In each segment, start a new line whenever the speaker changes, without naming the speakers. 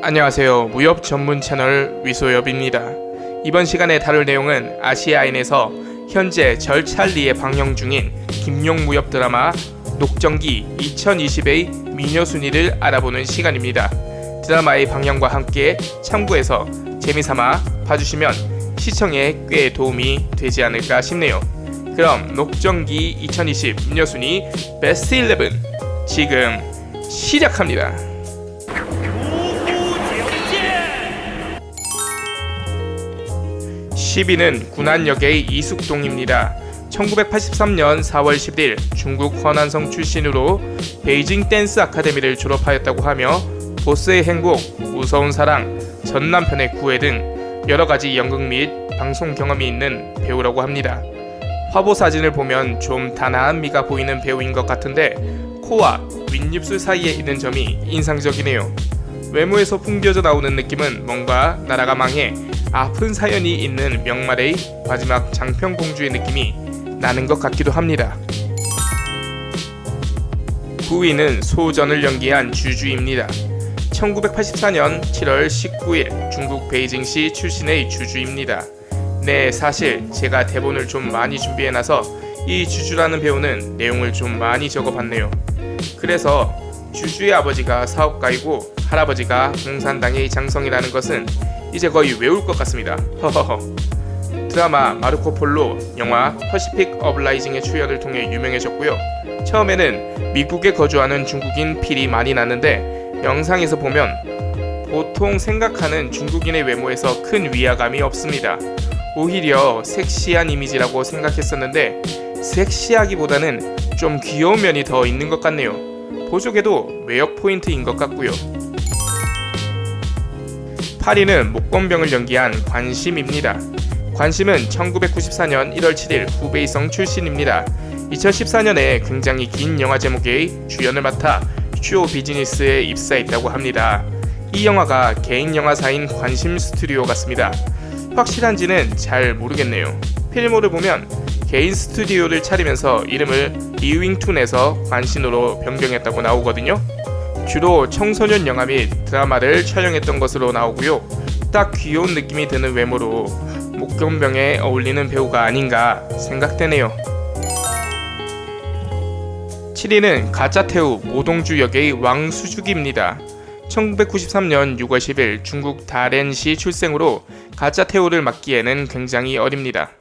안녕하세요. 무협 전문 채널 위소엽입니다. 이번 시간에 다룰 내용은 아시아인에서 현재 절찰리에 방영 중인 김용 무협 드라마 녹정기 2020의 미녀 순위를 알아보는 시간입니다. 드라마의 방영과 함께 참고해서 재미삼아 봐주시면 시청에 꽤 도움이 되지 않을까 싶네요. 그럼 녹정기 2020 미녀 순위 베스트 11 지금 시작합니다. 10위는 군안역의 이숙동입니다. 1983년 4월 10일 중국 허난성 출신으로 베이징 댄스 아카데미를 졸업하였다고 하며 보스의 행복, 무서운 사랑, 전 남편의 구애 등 여러가지 연극 및 방송 경험이 있는 배우라고 합니다. 화보 사진을 보면 좀 단아한 미가 보이는 배우인 것 같은데 코와 윗입술 사이에 있는 점이 인상적이네요. 외모에서 풍겨져 나오는 느낌은 뭔가 나라가 망해 아픈 사연이 있는 명말의 마지막 장편공주의 느낌이 나는 것 같기도 합니다. 9위는 소전을 연기한 주주입니다. 1984년 7월 19일 중국 베이징시 출신의 주주입니다. 네, 사실 제가 대본을 좀 많이 준비해놔서 이 주주라는 배우는 내용을 좀 많이 적어봤네요. 그래서 주주의 아버지가 사업가이고 할아버지가 공산당의 장성이라는 것은 이제 거의 외울 것 같습니다. 허허허. 드라마 마르코 폴로, 영화 퍼시픽 어블라이징의 출연을 통해 유명해졌고요. 처음에는 미국에 거주하는 중국인 필이 많이 났는데 영상에서 보면 보통 생각하는 중국인의 외모에서 큰 위화감이 없습니다. 오히려 섹시한 이미지라고 생각했었는데 섹시하기보다는 좀 귀여운 면이 더 있는 것 같네요. 보조개도 매력 포인트인 것 같고요. 8위는 목건병을 연기한 관심입니다. 관심은 1994년 1월 7일 후베이성 출신입니다. 2014년에 굉장히 긴 영화 제목의 주연을 맡아 쇼 비즈니스에 입사했다고 합니다. 이 영화가 개인 영화사인 관심 스튜디오 같습니다. 확실한지는 잘 모르겠네요. 필모를 보면 개인 스튜디오를 차리면서 이름을 리윙툰에서 관심으로 변경했다고 나오거든요. 주로 청소년 영화 및 드라마를 촬영했던 것으로 나오고요. 딱 귀여운 느낌이 드는 외모로 목건병에 어울리는 배우가 아닌가 생각되네요. 7위는 가짜태우 모동주 역의 왕수죽입니다. 1993년 6월 10일 중국 다롄시 출생으로 가짜태우를 맡기에는 굉장히 어립니다.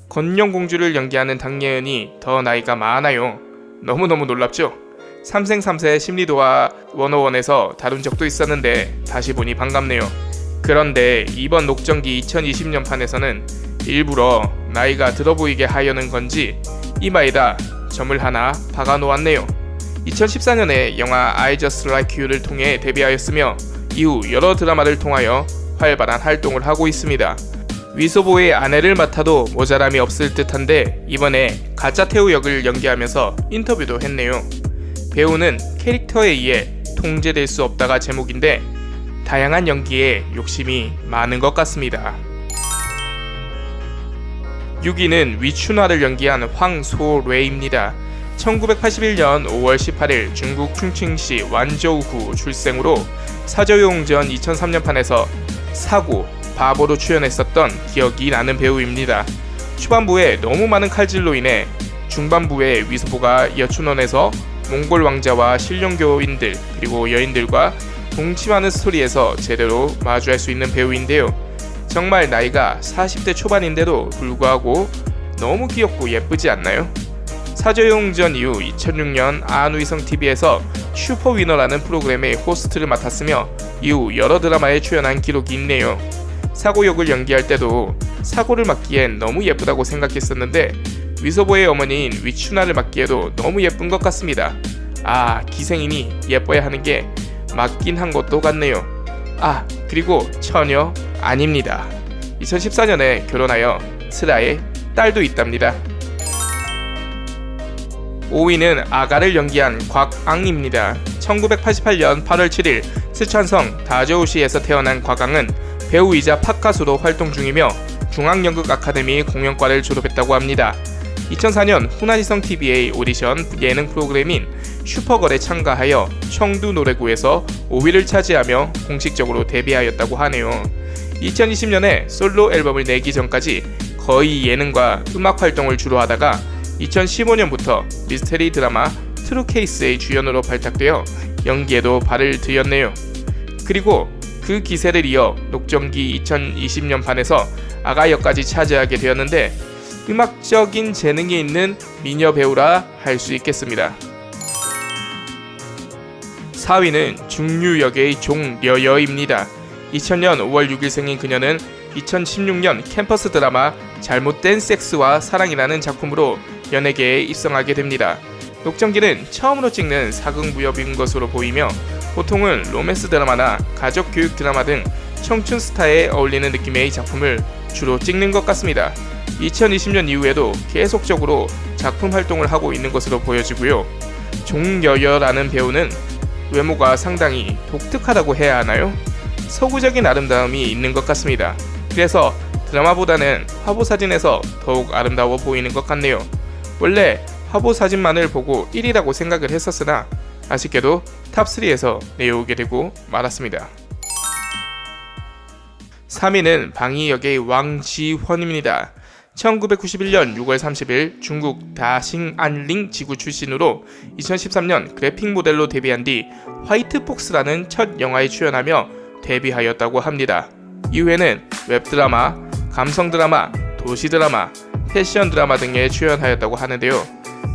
건영공주를 연기하는 당예은이 더 나이가 많아요. 너무너무 놀랍죠? 삼생삼세 심리도와 101에서 다룬 적도 있었는데 다시 보니 반갑네요. 그런데 이번 녹정기 2020년 판에서는 일부러 나이가 들어 보이게 하려는 건지 이마에다 점을 하나 박아 놓았네요. 2014년에 영화 I Just Like You를 통해 데뷔하였으며 이후 여러 드라마를 통하여 활발한 활동을 하고 있습니다. 위소보의 아내를 맡아도 모자람이 없을 듯한데 이번에 가짜태우 역을 연기하면서 인터뷰도 했네요. 배우는 캐릭터에 의해 통제될 수 없다가 제목인데 다양한 연기에 욕심이 많은 것 같습니다. 6위는 위춘화를 연기한 황소래입니다. 1981년 5월 18일 중국 충칭시 완저우구 출생으로 사저용전 2003년판에서 사고, 바보로 출연했었던 기억이 나는 배우입니다. 초반부에 너무 많은 칼질로 인해 중반부에 위소보가 여춘원에서 몽골 왕자와 신령교인들 그리고 여인들과 동침하는 스토리에서 제대로 마주할 수 있는 배우인데요. 정말 나이가 40대 초반인데도 불구하고 너무 귀엽고 예쁘지 않나요? 사저용전 이후 2006년 안위성TV에서 슈퍼위너라는 프로그램의 호스트를 맡았으며 이후 여러 드라마에 출연한 기록이 있네요. 사고 역을 연기할 때도 사고를 맡기엔 너무 예쁘다고 생각했었는데 위소보의 어머니인 위춘화를 맡기에도 너무 예쁜 것 같습니다. 아, 기생이니 예뻐야 하는 게 맞긴 한 것도 같네요. 아, 그리고 처녀 아닙니다. 2014년에 결혼하여 슬아의 딸도 있답니다. 5위는 아가를 연기한 곽앙입니다. 1988년 8월 7일 스촨성 다저우시에서 태어난 곽앙은 배우이자 팝가수로 활동 중이며 중앙연극 아카데미 공연과를 졸업했다고 합니다. 2004년 후나시성 TV의 오디션 예능 프로그램인 슈퍼걸에 참가하여 청두 노래구에서 5위를 차지하며 공식적으로 데뷔하였다고 하네요. 2020년에 솔로 앨범을 내기 전까지 거의 예능과 음악 활동을 주로 하다가 2015년부터 미스테리 드라마 트루케이스의 주연으로 발탁되어 연기에도 발을 들였네요. 그리고 그 기세를 이어 녹정기 2020년 판에서 아가 역까지 차지하게 되었는데 음악적인 재능이 있는 미녀 배우라 할 수 있겠습니다. 4위는 중류 역의 종려여입니다. 2000년 5월 6일 생인 그녀는 2016년 캠퍼스 드라마 잘못된 섹스와 사랑이라는 작품으로 연예계에 입성하게 됩니다. 녹정기는 처음으로 찍는 사극 무협인 것으로 보이며 보통은 로맨스 드라마나 가족 교육 드라마 등 청춘 스타에 어울리는 느낌의 작품을 주로 찍는 것 같습니다. 2020년 이후에도 계속적으로 작품 활동을 하고 있는 것으로 보여지고요. 종여여라는 배우는 외모가 상당히 독특하다고 해야 하나요? 서구적인 아름다움이 있는 것 같습니다. 그래서 드라마보다는 화보 사진에서 더욱 아름다워 보이는 것 같네요. 원래 화보 사진만을 보고 1위라고 생각을 했었으나 아쉽게도 탑3에서 내려오게 되고 말았습니다. 3위는 방위 역의 왕지헌입니다. 1991년 6월 30일 중국 다싱안링 지구 출신으로 2013년 그래픽 모델로 데뷔한 뒤 화이트 폭스라는 첫 영화에 출연하며 데뷔하였다고 합니다. 이후에는 웹드라마, 감성드라마, 도시드라마, 패션 드라마 등에 출연하였다고 하는데요.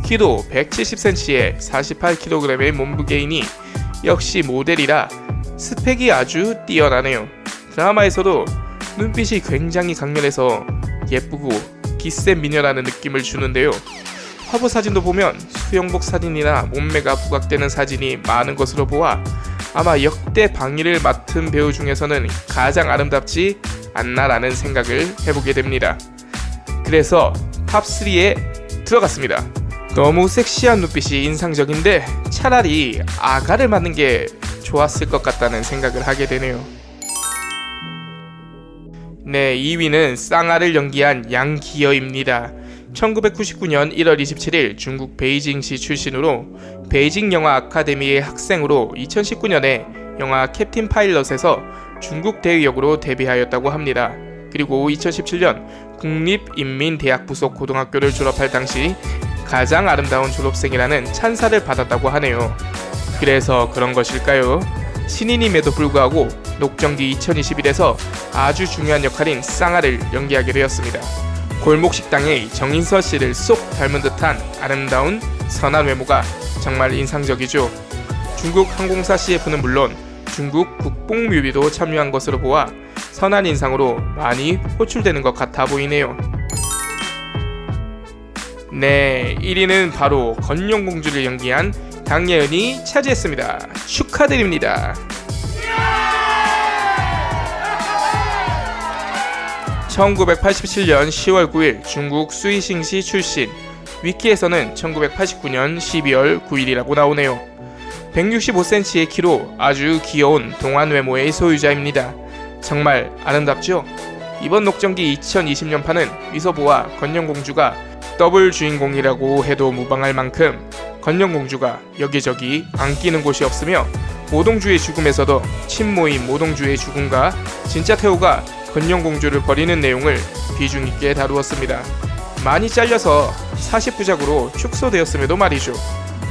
키도 170cm에 48kg의 몸무게이니 역시 모델이라 스펙이 아주 뛰어나네요. 드라마에서도 눈빛이 굉장히 강렬해서 예쁘고 기센 미녀라는 느낌을 주는데요. 화보 사진도 보면 수영복 사진이나 몸매가 부각되는 사진이 많은 것으로 보아 아마 역대 방위를 맡은 배우 중에서는 가장 아름답지 않나라는 생각을 해보게 됩니다. 그래서 탑3에 들어갔습니다. 너무 섹시한 눈빛이 인상적인데 차라리 아가를 맡는 게 좋았을 것 같다는 생각을 하게 되네요. 네, 2위는 쌍아를 연기한 양기여입니다. 1999년 1월 27일 중국 베이징시 출신으로 베이징 영화 아카데미의 학생으로 2019년에 영화 캡틴 파일럿에서 중국 대위역으로 데뷔하였다고 합니다. 그리고 2017년 국립인민대학 부속 고등학교를 졸업할 당시 가장 아름다운 졸업생이라는 찬사를 받았다고 하네요. 그래서 그런 것일까요? 신인임에도 불구하고 녹정기 2021에서 아주 중요한 역할인 쌍아를 연기하게 되었습니다. 골목식당의 정인서 씨를 쏙 닮은 듯한 아름다운 선한 외모가 정말 인상적이죠. 중국 항공사 CF는 물론 중국 국뽕뮤비도 참여한 것으로 보아 선한 인상으로 많이 호출되는 것 같아 보이네요. 네, 1위는 바로 건룡공주를 연기한 강예은이 차지했습니다. 축하드립니다. (1987년 10월 9일) 중국 수이싱시 출신. 위키에서는 1989년 12월 9일이라고 나오네요. 165cm의 키로 아주 귀여운 동안 외모의 소유자입니다. 정말 아름답죠? 이번 녹정기 2020년 판은 위서보와 건룡공주가 더블 주인공이라고 해도 무방할 만큼 건룡공주가 여기저기 안 끼는 곳이 없으며 모동주의 죽음에서도 친모인 모동주의 죽음과 진짜 태호가 건룡공주를 버리는 내용을 비중 있게 다루었습니다. 많이 잘려서 40부작으로 축소되었음에도 말이죠.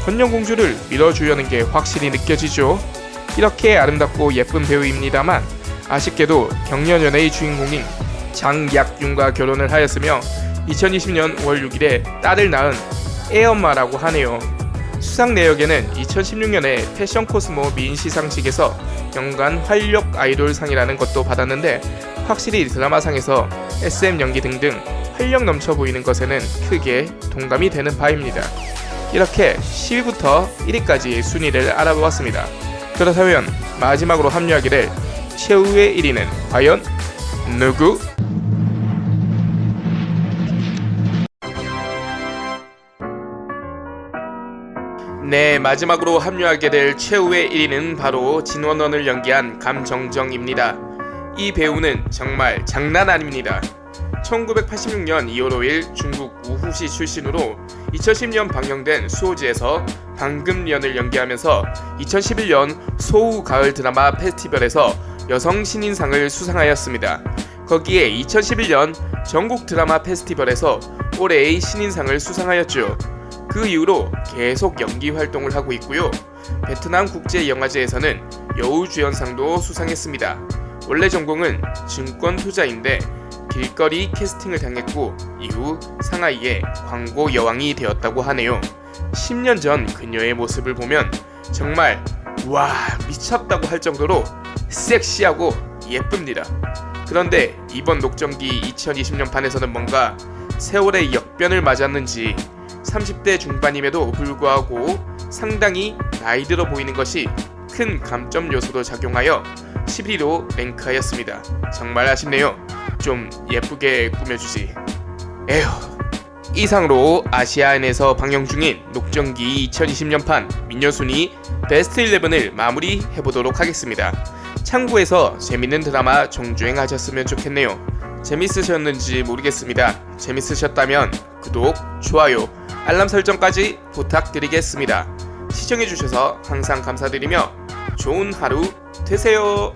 건룡공주를 밀어주려는 게 확실히 느껴지죠. 이렇게 아름답고 예쁜 배우입니다만 아쉽게도 경련연애의 주인공인 장약윤과 결혼을 하였으며 2020년 5월 6일에 딸을 낳은 애엄마라고 하네요. 수상 내역에는 2016년에 패션 코스모 미인 시상식에서 연간 활력 아이돌상이라는 것도 받았는데 확실히 드라마상에서 SM 연기 등등 활력 넘쳐 보이는 것에는 크게 동감이 되는 바입니다. 이렇게 10위부터 1위까지의 순위를 알아보았습니다. 그렇다면 마지막으로 합류하게 될 최후의 1위는 과연 누구? 네, 마지막으로 합류하게 될 최후의 1위는 바로 진원원을 연기한 감정정입니다. 이 배우는 정말 장난 아닙니다. 1986년 2월 5일 중국 우후시 출신으로 2010년 방영된 수호지에서 방금련을 연기하면서 2011년 소우 가을 드라마 페스티벌에서 여성 신인상을 수상하였습니다. 거기에 2011년 전국 드라마 페스티벌에서 올해의 신인상을 수상하였죠. 그 이후로 계속 연기 활동을 하고 있고요. 베트남 국제영화제에서는 여우주연상도 수상했습니다. 원래 전공은 증권 투자인데 길거리 캐스팅을 당했고 이후 상하이의 광고 여왕이 되었다고 하네요. 10년 전 그녀의 모습을 보면 정말 와 미쳤다고 할 정도로 섹시하고 예쁩니다. 그런데 이번 녹정기 2020년 판에서는 뭔가 세월의 역변을 맞았는지 30대 중반임에도 불구하고 상당히 나이 들어 보이는 것이 큰 감점 요소로 작용하여 11위로 랭크하였습니다. 정말 아쉽네요. 좀 예쁘게 꾸며주지. 에휴. 이상으로 아시아인에서 방영 중인 녹정기 2020년판 미녀순위 베스트 11을 마무리해보도록 하겠습니다. 참고해서 재밌는 드라마 정주행하셨으면 좋겠네요. 재밌으셨는지 모르겠습니다. 재밌으셨다면 구독, 좋아요, 알람 설정까지 부탁드리겠습니다. 시청해주셔서 항상 감사드리며 좋은 하루 되세요.